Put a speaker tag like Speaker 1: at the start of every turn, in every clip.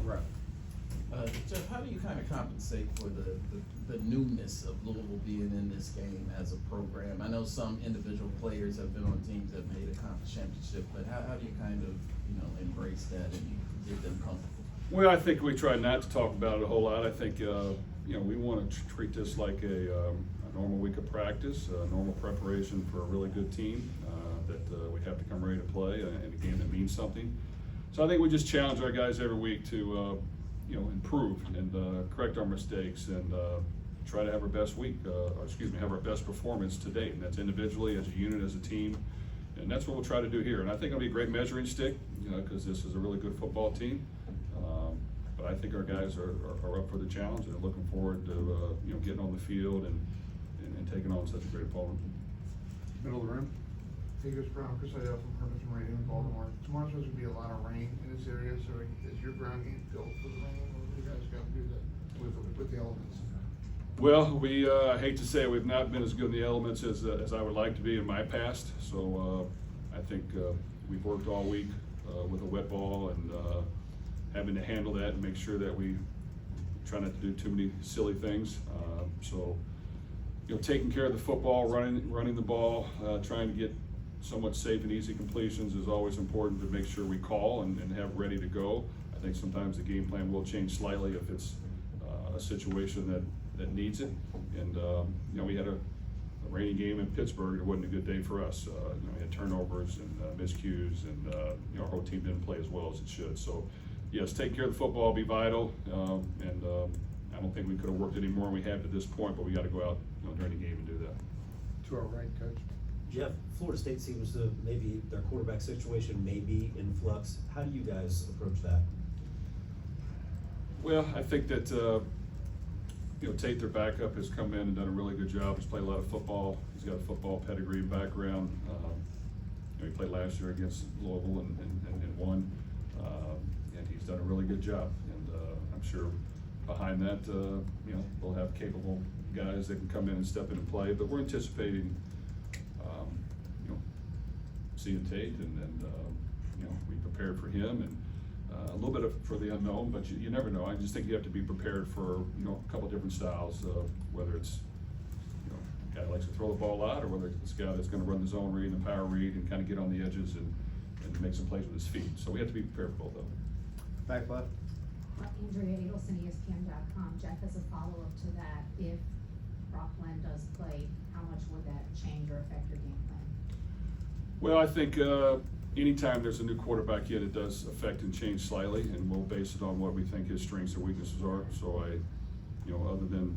Speaker 1: Right.
Speaker 2: Jeff, how do you kind of compensate for the newness of Louisville being in this game as a program? I know some individual players have been on teams that made a conference championship, but how do you kind of, embrace that and get them comfortable?
Speaker 3: Well, I think we try not to talk about it a whole lot. I think, we want to treat this like a normal week of practice, a normal preparation for a really good team that we have to come ready to play in a game that means something. So I think we just challenge our guys every week to, improve and correct our mistakes and try to have our best week, have our best performance to date. And that's individually, as a unit, as a team. And that's what we'll try to do here. And I think it'll be a great measuring stick, because this is a really good football team. But I think our guys are up for the challenge and are looking forward to, getting on the field and taking on such a great opponent.
Speaker 1: Middle of the room.
Speaker 4: Hey, Coach Brown, Chris Idell from Herman's Radio in Baltimore. Tomorrow's supposed to be a lot of rain in this area, so is your ground game built for the rain, or do you guys got to do that with the elements?
Speaker 3: Well, I hate to say we've not been as good in the elements as I would like to be in my past. So I think we've worked all week with a wet ball and having to handle that and make sure that we try not to do too many silly things. Taking care of the football, running the ball, trying to get somewhat safe and easy completions is always important to make sure we call and have ready to go. I think sometimes the game plan will change slightly if it's a situation that needs it. And we had a rainy game in Pittsburgh. It wasn't a good day for us. We had turnovers and miscues, and our whole team didn't play as well as it should. So yes, take care of the football, be vital, and I don't think we could have worked any more than we have to this point, but we got to go out during the game and do that.
Speaker 1: To our right, Coach.
Speaker 5: Jeff, Florida State seems to maybe their quarterback situation may be in flux. How do you guys approach that?
Speaker 3: Well, I think that Tate, their backup, has come in and done a really good job. He's played a lot of football. He's got a football pedigree background. He played last year against Louisville and won. And he's done a really good job. And I'm sure behind that, we'll have capable guys that can come in and step in and play. But we're anticipating, seeing Tate, and we prepared for him, and a little bit for the unknown. But you never know. I just think you have to be prepared for a couple different styles, whether it's a guy that likes to throw the ball out, or whether it's a guy that's going to run the zone read and the power read and kind of get on the edges and make some plays with his feet. So we have to be prepared for both of them.
Speaker 1: Back left.
Speaker 6: Andrea Eagleson, ESPN.com. Jeff, as a follow-up to that, if Rockland does play, how much would that change or affect your game plan?
Speaker 3: Well, I think anytime there's a new quarterback in, it does affect and change slightly, and we'll base it on what we think his strengths and weaknesses are. So other than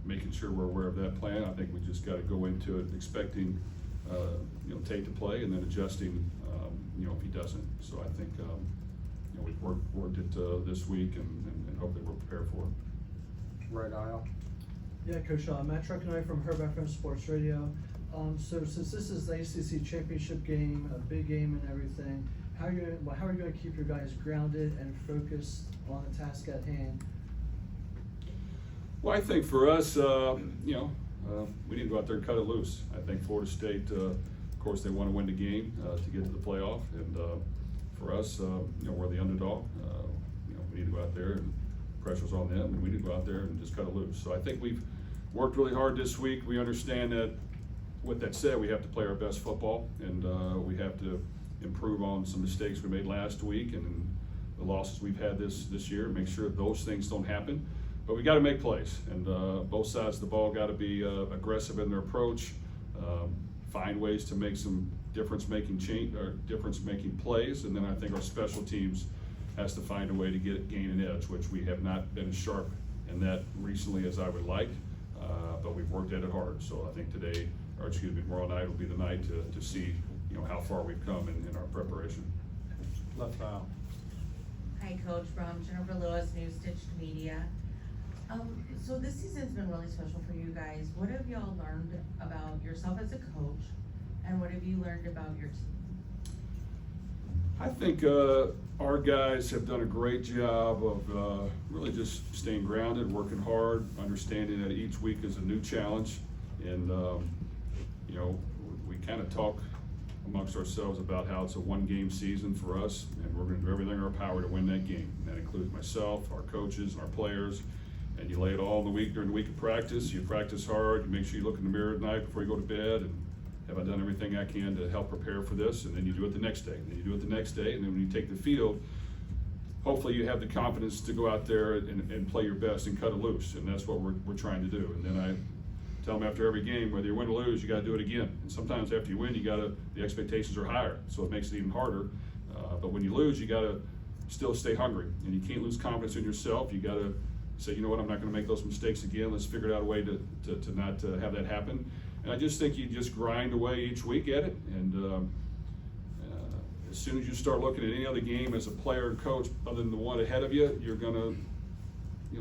Speaker 3: making sure we're aware of that plan, I think we just got to go into it expecting Tate to play, and then adjusting if he doesn't. So I think we've worked it this week, and hopefully we're prepared for it.
Speaker 1: Right aisle.
Speaker 7: Yeah, Coach, Matt Truckenay from Herb FM Sports Radio. So since this is the ACC Championship Game, a big game and everything, how are you going to keep your guys grounded and focused on the task at hand?
Speaker 3: Well, I think for us, we need to go out there and cut it loose. I think Florida State, of course, they want to win the game to get to the playoff, and for us, we're the underdog. We need to go out there, and pressure's on them, and we need to go out there and just cut it loose. So I think we've worked really hard this week. We understand that. With that said, we have to play our best football, and we have to improve on some mistakes we made last week and the losses we've had this year. Make sure those things don't happen. But we got to make plays, and both sides of the ball got to be aggressive in their approach. Find ways to make some difference-making plays, and then I think our special teams has to find a way to gain an edge, which we have not been as sharp in that recently as I would like, but we've worked at it hard. So I think tomorrow night will be the night to see how far we've come in our preparation.
Speaker 1: Left aisle.
Speaker 8: Hi, Coach Brohm, Jennifer Lewis, News Stitched Media. So this season's been really special for you guys. What have y'all learned about yourself as a coach, and what have you learned about your team?
Speaker 3: I think our guys have done a great job of really just staying grounded, working hard, understanding that each week is a new challenge, and we kind of talk amongst ourselves about how it's a one-game season for us, and we're gonna do everything in our power to win that game. And that includes myself, our coaches, and our players. And you lay it all in the week, during the week of practice. You practice hard, you make sure you look in the mirror at night before you go to bed, and have I done everything I can to help prepare for this? And then you do it the next day, and then you do it the next day, and then when you take the field, hopefully you have the confidence to go out there and play your best and cut it loose, and that's what we're trying to do. And then I tell them after every game, whether you win or lose, you gotta do it again. And sometimes after you win, the expectations are higher, so it makes it even harder. But when you lose, you gotta still stay hungry, and you can't lose confidence in yourself. You gotta say, you know what, I'm not gonna make those mistakes again. Let's figure out a way to not have that happen. And I just think you just grind away each week at it, and as soon as you start looking at any other game as a player and coach other than the one ahead of you, you're gonna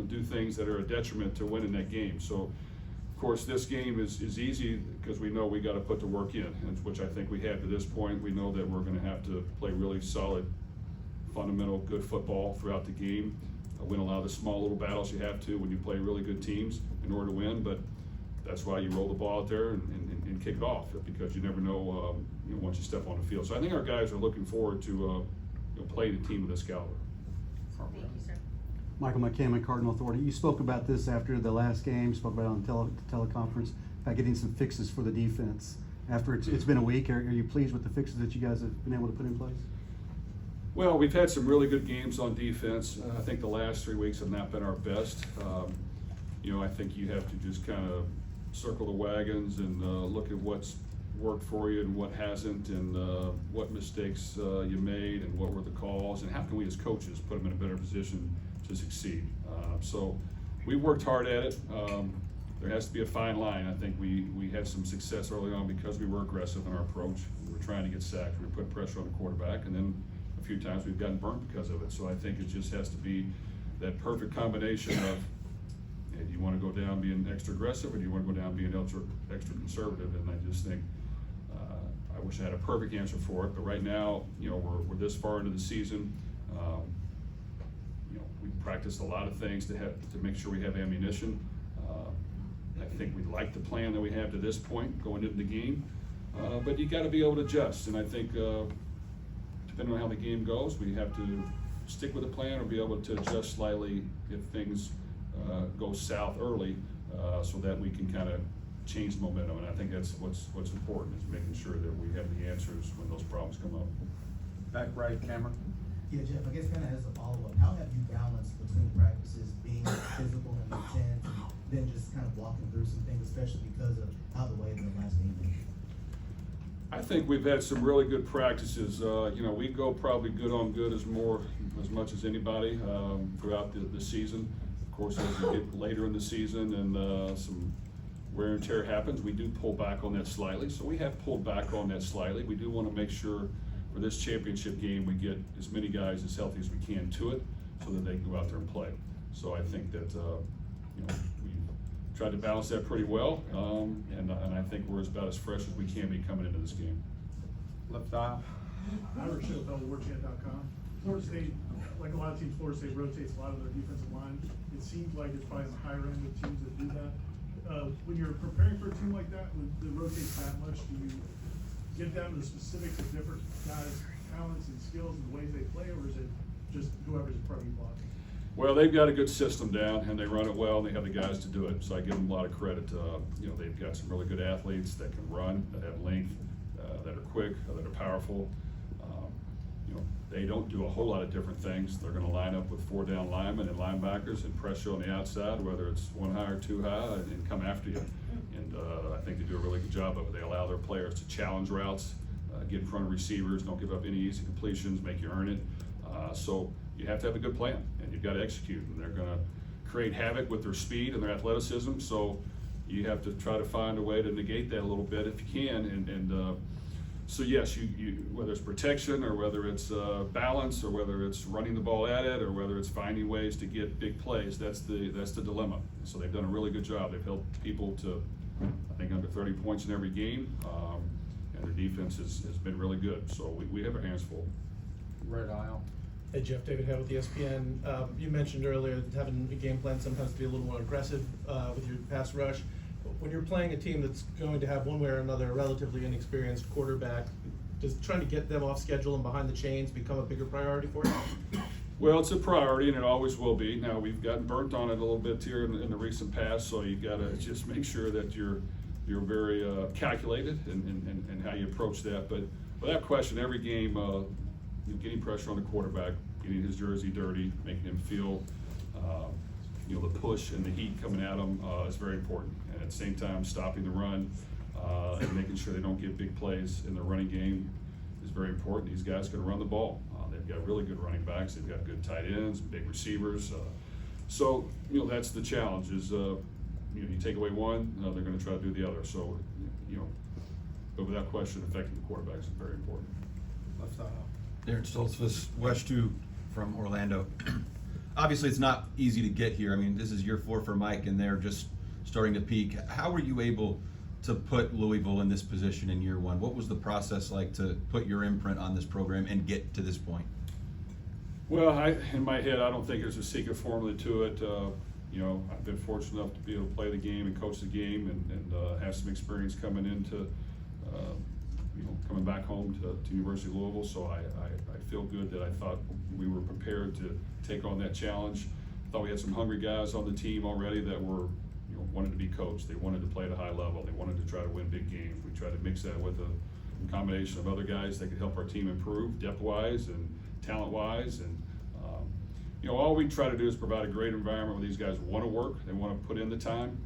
Speaker 3: do things that are a detriment to winning that game. So of course this game is easy because we know we got to put the work in, and which I think we have to this point. We know that we're going to have to play really solid, fundamental, good football throughout the game. Win a lot of the small little battles you have to when you play really good teams in order to win, but that's why you roll the ball out there and kick it off, because you never know, once you step on the field. So I think our guys are looking forward to playing a team of this caliber.
Speaker 8: Thank you, sir.
Speaker 9: Michael McCammon, Cardinal Authority. You spoke about this after the last game, spoke about it on the teleconference, about getting some fixes for the defense. After it's been a week, are you pleased with the fixes that you guys have been able to put in place?
Speaker 3: Well, we've had some really good games on defense. I think the last 3 weeks have not been our best. I think you have to just kind of circle the wagons and look at what's worked for you and what hasn't, and what mistakes you made and what were the calls, and how can we as coaches put them in a better position to succeed. So we worked hard at it. There has to be a fine line. I think we had some success early on because we were aggressive in our approach. We were trying to get sacked. We were putting pressure on the quarterback, and then a few times we've gotten burnt because of it. So I think it just has to be that perfect combination of, hey, do you want to go down being extra aggressive, or do you want to go down being extra conservative? And I just think I wish I had a perfect answer for it, but right now, we're this far into the season. We practiced a lot of things to make sure we have ammunition. I think we like the plan that we have to this point going into the game, but you got to be able to adjust. And I think depending on how the game goes, we have to stick with the plan or be able to adjust slightly if things go south early, so that we can kind of change the momentum. And I think that's what's important, is making sure that we have the answers when those problems come up.
Speaker 1: Back right, Cameron.
Speaker 10: Yeah, Jeff, I guess kind of as a follow-up, how have you balanced between practices being physical and intense, and then just kind of walking through some things, especially because of how the way the last game went?
Speaker 3: I think we've had some really good practices. We go probably good on good as much as anybody throughout the season. Of course, as we get later in the season and some wear and tear happens, we do pull back on that slightly. So we have pulled back on that slightly. We do want to make sure for this championship game we get as many guys as healthy as we can to it, so that they can go out there and play. So I think that we tried to balance that pretty well, and I think we're about as fresh as we can be coming into this game.
Speaker 1: Left aisle.
Speaker 11: Irish WarChant.com. Florida State, like a lot of teams, Florida State rotates a lot of their defensive line. It seems like it's probably on the higher end of teams that do that. When you're preparing for a team like that, that rotates that much, do you get down to the specifics of different guys' talents and skills and the ways they play, or is it just whoever's in front of you blocking?
Speaker 3: Well, they've got a good system down, and they run it well, and they have the guys to do it. So I give them a lot of credit. They've got some really good athletes that can run, that have length, that are quick, that are powerful. They don't do a whole lot of different things. They're going to line up with 4 down linemen and linebackers and pressure on the outside, whether it's 1 high or 2 high, and come after you. And I think they do a really good job of it. They allow their players to challenge routes, get in front of receivers, don't give up any easy completions, make you earn it. So you have to have a good plan, and you've got to execute. And they're going to create havoc with their speed and their athleticism. So you have to try to find a way to negate that a little bit if you can. So yes, you whether it's protection or whether it's balance or whether it's running the ball at it or whether it's finding ways to get big plays, that's the dilemma. So they've done a really good job. They've held people to, I think, under 30 points in every game, and their defense has been really good. So we have our hands full.
Speaker 1: Red aisle.
Speaker 12: Hey Jeff, David Hill with ESPN. You mentioned earlier that having a game plan sometimes to be a little more aggressive with your pass rush. When you're playing a team that's going to have one way or another a relatively inexperienced quarterback, Does trying to get them off schedule and behind the chains become a bigger priority for you?
Speaker 3: Well, it's a priority, and it always will be. Now, we've gotten burnt on it a little bit here in the recent past, so you gotta just make sure that you're very calculated in how you approach that. But without question, every game, getting pressure on the quarterback, getting his jersey dirty, making him feel, the push and the heat coming at him is very important. And at the same time, stopping the run and making sure they don't get big plays in the running game is very important. These guys can run the ball. They've got really good running backs. They've got good tight ends, big receivers. So that's the challenge. Is you take away one, they're going to try to do the other. So but without question, affecting the quarterbacks is very important.
Speaker 1: Left aisle.
Speaker 13: Darren Stoltzfus, West 2 from Orlando. Obviously, it's not easy to get here. I mean, this is year 4 for Mike, and they're just starting to peak. How were you able to put Louisville in this position in year 1? What was the process like to put your imprint on this program and get to this point?
Speaker 3: Well, in my head, I don't think there's a secret formula to it. I've been fortunate enough to be able to play the game and coach the game and have some experience coming into, coming back home to University of Louisville. So I feel good that I thought we were prepared to take on that challenge. I thought we had some hungry guys on the team already that were, wanted to be coached. They wanted to play at a high level. They wanted to try to win big games. We tried to mix that with a combination of other guys that could help our team improve depth-wise and talent-wise. And all we try to do is provide a great environment where these guys want to work. They want to put in the time.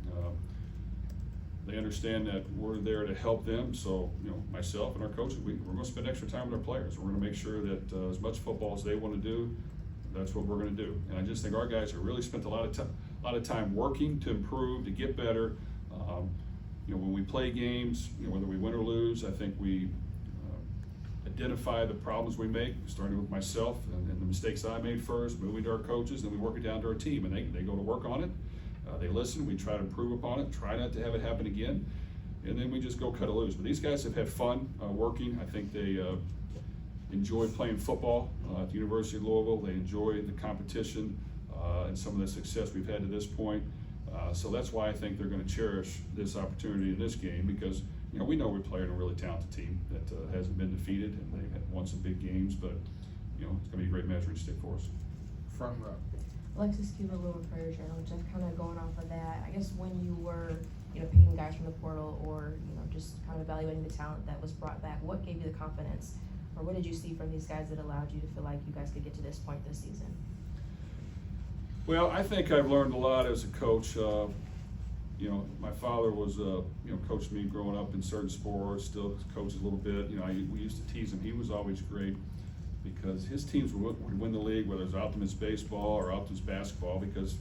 Speaker 3: They understand that we're there to help them. So, myself and our coaches, we're going to spend extra time with our players. We're going to make sure that as much football as they want to do, that's what we're going to do. And I just think our guys have really spent a lot of time working to improve, to get better. When we play games, whether we win or lose, I think we identify the problems we make, starting with myself and the mistakes I made first, moving to our coaches, then we work it down to our team, and they go to work on it. They listen, we try to improve upon it, try not to have it happen again, and then we just go cut it loose. But these guys have had fun working. I think they enjoy playing football at the University of Louisville. They enjoy the competition and some of the success we've had to this point. So that's why I think they're going to cherish this opportunity in this game, because we know we're playing a really talented team that hasn't been defeated, and they've won some big games. But it's going to be a great measuring stick for us.
Speaker 1: Front row.
Speaker 14: Alexis Cuba, Louisville Courier Journal. Just kind of going off of that, I guess when you were, picking guys from the portal, or just kind of evaluating the talent that was brought back, what gave you the confidence, or what did you see from these guys that allowed you to feel like you guys could get to this point this season?
Speaker 3: Well, I think I've learned a lot as a coach. My father was, coached me growing up in certain sports, still coaches a little bit. We used to tease him. He was always great because his teams would win the league, whether it was Optimus baseball or Optimus basketball, because,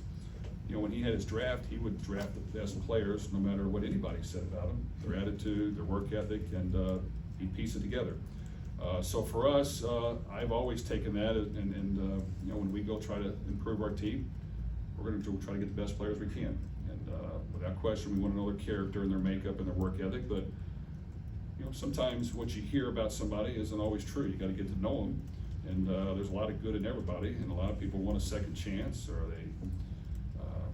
Speaker 3: when he had his draft, he would draft the best players no matter what anybody said about them, their attitude, their work ethic, and he'd piece it together. So for us, I've always taken that, and when we go try to improve our team, we're going to try to get the best players we can. And without question, we want to know their character and their makeup and their work ethic. But sometimes what you hear about somebody isn't always true. You got to get to know them, and there's a lot of good in everybody, and a lot of people want a second chance, or they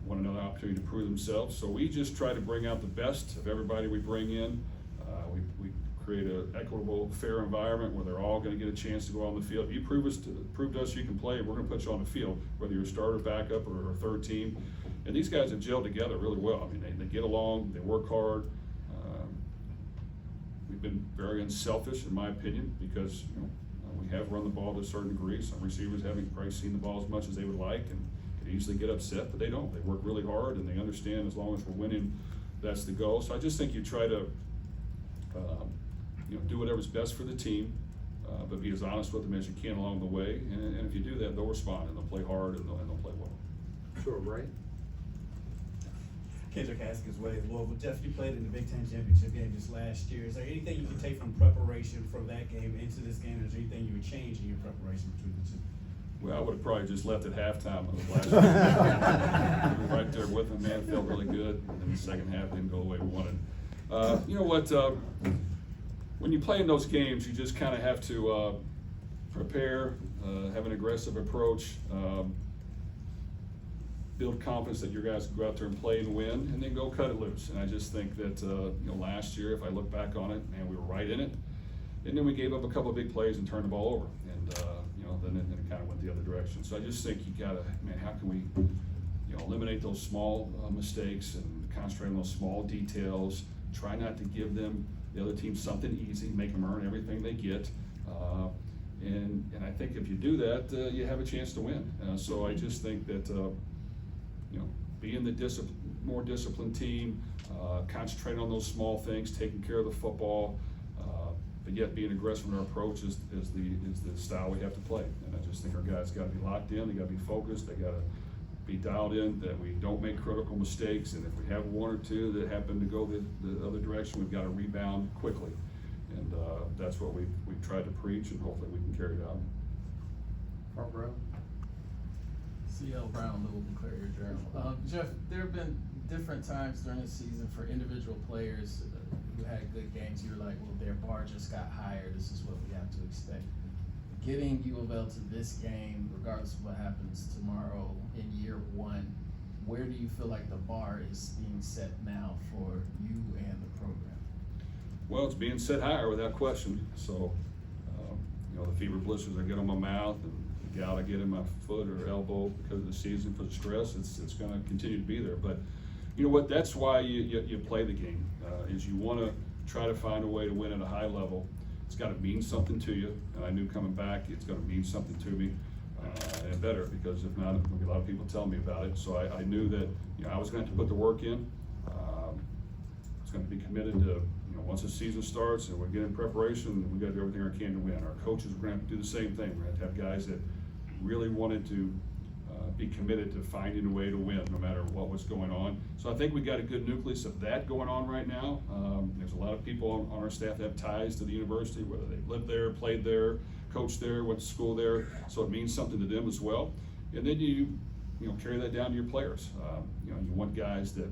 Speaker 3: want another opportunity to prove themselves. So we just try to bring out the best of everybody we bring in. We create an equitable, fair environment where they're all going to get a chance to go on the field. If you prove to us you can play, we're going to put you on the field, whether you're a starter, backup, or a third team. And these guys have gelled together really well. I mean, they get along, they work hard. We've been very unselfish, in my opinion, because we have run the ball to a certain degree. Some receivers haven't probably seen the ball as much as they would like, and can easily get upset, but they don't. They work really hard, and they understand as long as we're winning, that's the goal. So I just think you try to do whatever's best for the team, but be as honest with them as you can along the way. And if you do that, they'll respond, and they'll play hard, and they'll play well.
Speaker 1: Sure, right?
Speaker 15: Kendrick Haskins, Louisville. Jeff, you played in the Big Ten Championship Game just last year. Is there anything you can take from preparation from that game into this game? Is there anything you would change in your preparation between the two?
Speaker 3: Well, I would have probably just left at halftime of the last year. We were right there with them, man. It felt really good. And then the second half didn't go the way we wanted. You know what? When you play in those games, you just kind of have to prepare, have an aggressive approach, build confidence that your guys can go out there and play and win, and then go cut it loose. And I just think that last year, if I look back on it, man, we were right in it. And then we gave up a couple of big plays and turned the ball over, and then it kind of went the other direction. So I just think you gotta, man, how can we, eliminate those small mistakes and concentrate on those small details. Try not to give the other team something easy, make them earn everything they get. And I think if you do that, you have a chance to win. So I just think that, being the more disciplined team, concentrating on those small things, taking care of the football, but yet being aggressive in our approach is the style we have to play. And I just think our guys got to be locked in, they got to be focused, they got to be dialed in, that we don't make critical mistakes, and if we have one or two that happen to go the other direction, we've got to rebound quickly. And that's what we've tried to preach, and hopefully we can carry it out.
Speaker 1: Front row.
Speaker 2: C.L. Brown, Louisville Courier-Journal. Jeff, there have been different times during the season for individual players who had good games. You were like, well, their bar just got higher. This is what we have to expect. Getting U of L to this game, regardless of what happens tomorrow in year one, where do you feel like the bar is being set now for you and the program?
Speaker 3: Well, it's being set higher without question. So, the fever blisters I get on my mouth and the gout I get in my foot or elbow because of the season, for the stress, it's going to continue to be there. But you know what? That's why you play the game. Is you want to try to find a way to win at a high level. It's got to mean something to you, and I knew coming back it's going to mean something to me, and better, because if not, there'll be a lot of people telling me about it. So I knew that I was going to have to put the work in. I was going to be committed to, once the season starts and we're getting preparation, we got to do everything we can to win. Our coaches are going to have to do the same thing. We're going to have guys that really wanted to be committed to finding a way to win, no matter what was going on. So I think we got a good nucleus of that going on right now. There's a lot of people on our staff that have ties to the university, whether they've lived there, played there, coached there, went to school there. So it means something to them as well. And then you carry that down to your players. You want guys that,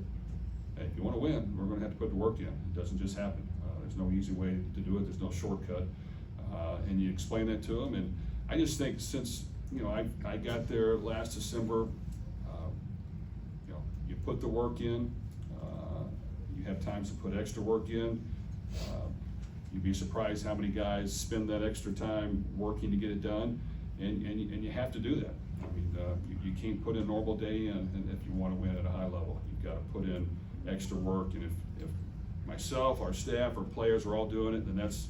Speaker 3: hey, if you want to win, we're going to have to put the work in. It doesn't just happen. There's no easy way to do it. There's no shortcut. And you explain that to them. And I just think since I got there last December, you put the work in, you have times to put extra work in. You'd be surprised how many guys spend that extra time working to get it done, and you have to do that. I mean, you can't put a normal day in and if you want to win at a high level. You've got to put in extra work, and if myself, our staff, our players are all doing it, then that's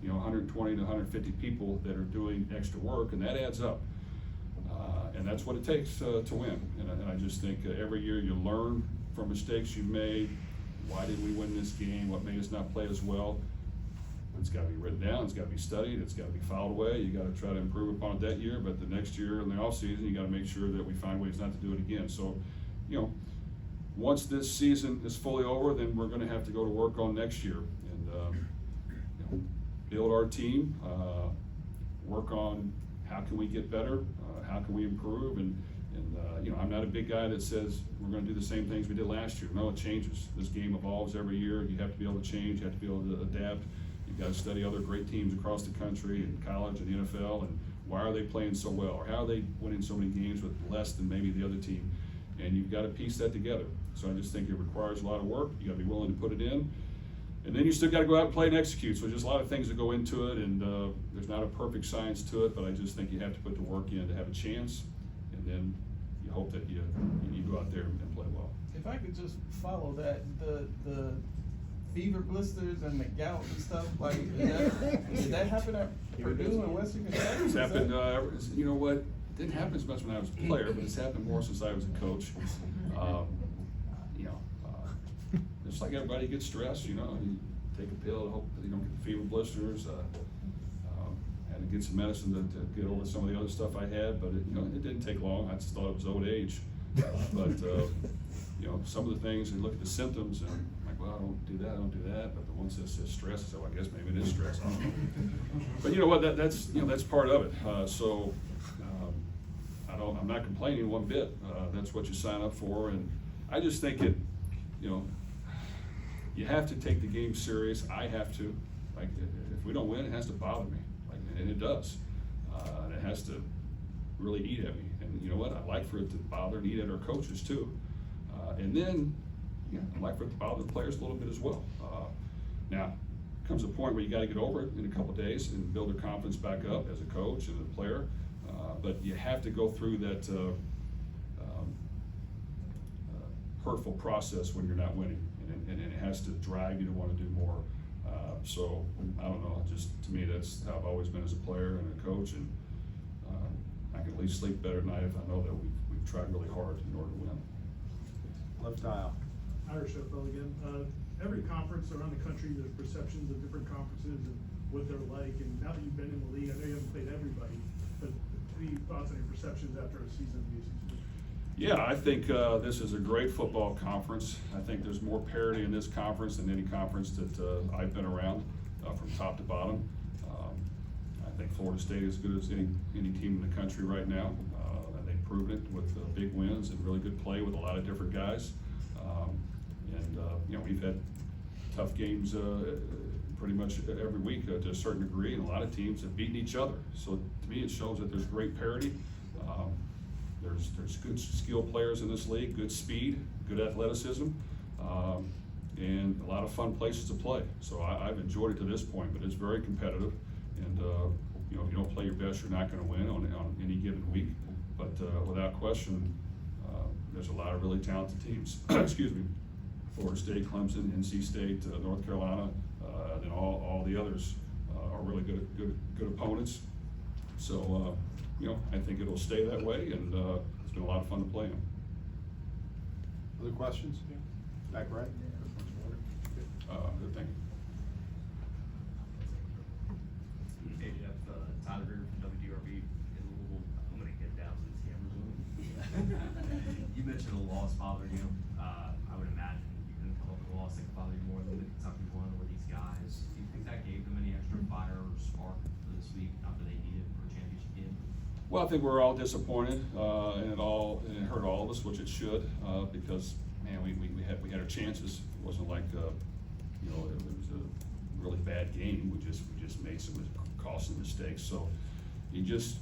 Speaker 3: 120 to 150 people that are doing extra work, and that adds up. And that's what it takes to win. And I just think every year you learn from mistakes you've made. Why did we win this game? What made us not play as well? It's got to be written down. It's got to be studied. It's got to be filed away. You got to try to improve upon it that year. But the next year in the off season, you got to make sure that we find ways not to do it again. So, once this season is fully over, then we're going to have to go to work on next year and build our team, work on how can we get better, how can we improve, and I'm not a big guy that says we're going to do the same things we did last year. No, it changes. This game evolves every year. You have to be able to change. You have to be able to adapt. You've got to study other great teams across the country and college and the NFL, and why are they playing so well, or how are they winning so many games with less than maybe the other team, and you've got to piece that together. So I just think it requires a lot of work. You got to be willing to put it in. And then you still got to go out and play and execute. So there's a lot of things that go into it, and there's not a perfect science to it, but I just think you have to put the work in to have a chance, and then you hope that you go out there and play well.
Speaker 2: If I could just follow that, the fever blisters and the gout and stuff, like, did that happen at Purdue and Western Kentucky?
Speaker 3: It's happened, you know what, it didn't happen as much when I was a player, but it's happened more since I was a coach. Just like everybody gets stressed, you take a pill to hope that you don't get fever blisters. Had to get some medicine to get over some of the other stuff I had, but it didn't take long. I just thought it was old age. But some of the things, and look at the symptoms, and I'm like, well, I don't do that. But the ones that says stress, so I guess maybe it is stress. I don't know. But you know what? That's part of it. I'm not complaining one bit. That's what you sign up for, and I just think it. You have to take the game serious. I have to. Like, if we don't win, it has to bother me. And it does. And it has to really eat at me. And you know what? I'd like for it to bother and eat at our coaches too. And then, I'd like for it to bother the players a little bit as well. Now, comes a point where you gotta get over it in a couple days and build their confidence back up as a coach and a player. But you have to go through that hurtful process when you're not winning, and it has to drive you to want to do more. So I don't know, just to me, that's how I've always been as a player and a coach, and I can at least sleep better at night if I know that we've tried really hard in order to win.
Speaker 1: Left aisle.
Speaker 11: Irish NFL again. Every conference around the country, there's perceptions of different conferences and what they're like. And now that you've been in the league, I know you haven't played everybody, but any thoughts on your perceptions after a season of the ACC?
Speaker 3: Yeah, I think this is a great football conference. I think there's more parity in this conference than any conference that I've been around, from top to bottom. I think Florida State is as good as any team in the country right now. And they've proven it with big wins and really good play with a lot of different guys. You know, we've had tough games pretty much every week to a certain degree, and a lot of teams have beaten each other. So to me, it shows that there's great parity. There's good skill players in this league, good speed, good athleticism, and a lot of fun places to play. So I've enjoyed it to this point, but it's very competitive. And you know, if you don't play your best, you're not going to win on any given week. But without question, there's a lot of really talented teams. Excuse me. Florida State, Clemson, NC State, North Carolina, and all the others are really good opponents. So you know, I think it'll stay that way, and it's been a lot of fun to play in.
Speaker 1: Other questions? Back right?
Speaker 3: Good, thank you.
Speaker 16: Hey Jeff, Tyler Greer from WDRB in Louisville. I'm gonna get down to this camera zoom. You mentioned a loss bothered you. I would imagine you couldn't come up with a loss that could bother you more than the Kentucky one with these guys. Do you think that gave them any extra fire or spark for this week, not that they needed for a championship game?
Speaker 3: Well, I think we're all disappointed, and it hurt all of us, which it should, because man, we had our chances. It wasn't like you know, it was a really bad game. We just made some costly mistakes. So you just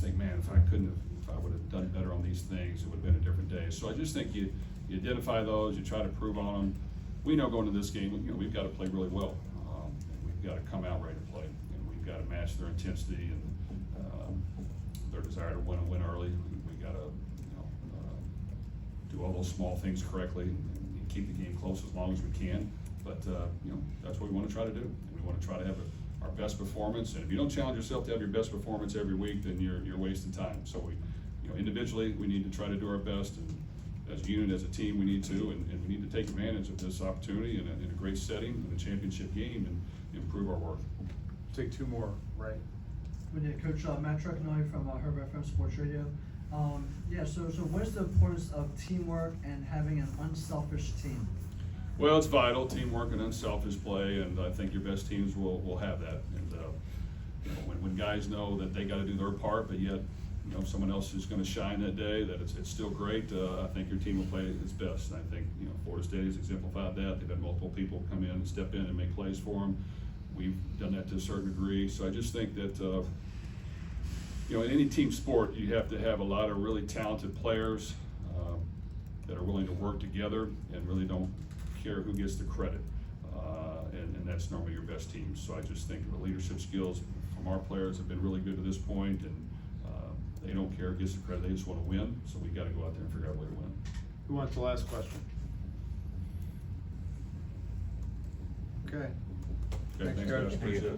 Speaker 3: think, man, if I would have done better on these things, it would have been a different day. So I just think you identify those, you try to prove on them. We know going to this game, you know, we've got to play really well. And we've got to come out ready to play, and we've got to match their intensity and their desire to win and win early. We got to, you know, do all those small things correctly and keep the game close as long as we can. But you know, that's what we want to try to do. We want to try to have our best performance. And if you don't challenge yourself to have your best performance every week, then you're wasting time. So we, you know, individually, we need to try to do our best, and as a unit, as a team, we need to, and we need to take advantage of this opportunity in a great setting, in a championship game, and improve our work.
Speaker 1: Take two more, right?
Speaker 7: We need Coach Matt Truckenoi from Herb FM Sports Radio. Yeah, so what is the importance of teamwork and having an unselfish team?
Speaker 3: Well, it's vital, teamwork and unselfish play, and I think your best teams will have that. And you know, when guys know that they got to do their part, but yet, you know, someone else is going to shine that day, that it's still great. I think your team will play its best. And I think, you know, Florida State has exemplified that. They've had multiple people come in and step in and make plays for them. We've done that to a certain degree. So I just think that, you know, in any team sport, you have to have a lot of really talented players that are willing to work together and really don't care who gets the credit. And that's normally your best team. So I just think the leadership skills from our players have been really good to this point, and they don't care who gets the credit, they just want to win. So we got to go out there and figure out a way to win.
Speaker 1: Who wants the last question? Okay.
Speaker 3: Okay, thanks, guys. Appreciate it.